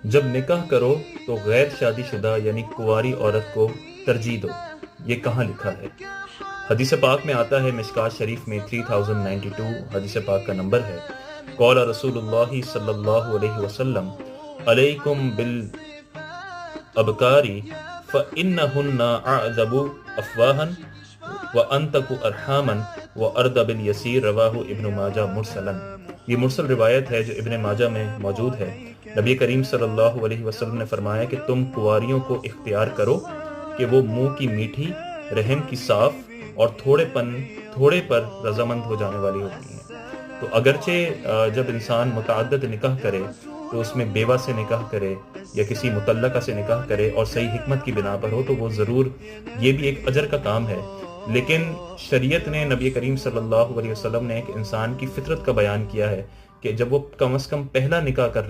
جب نکاح کرو تو غیر شادی شدہ یعنی کنواری عورت کو ترجیح دو، یہ کہاں لکھا ہے؟ حدیث پاک میں آتا ہے، مشکات شریف میں 3092 حدیث پاک کا نمبر ہے، قول رسول اللہ صلی اللہ علیہ وسلم علیکم بالابکاری فإنہن اعذب افواہا وانتق ارحاما وارد بالیسیر، رواہ ابن ماجہ مرسلا۔ یہ مرسل روایت ہے جو ابن ماجہ میں موجود ہے۔ نبی کریم صلی اللہ علیہ وسلم نے فرمایا کہ تم کنواریوں کو اختیار کرو کہ وہ منہ کی میٹھی، رحم کی صاف اور تھوڑے پر رضامند ہو جانے والی ہوتی ہیں۔ تو اگرچہ جب انسان متعدد نکاح کرے تو اس میں بیوہ سے نکاح کرے یا کسی مطلقہ سے نکاح کرے اور صحیح حکمت کی بنا پر ہو تو وہ ضرور یہ بھی ایک اجر کا کام ہے، لیکن شریعت نے، نبی کریم صلی اللہ علیہ وسلم نے ایک انسان کی فطرت کا بیان کیا ہے کہ جب وہ کم از کم پہلا نکاح کر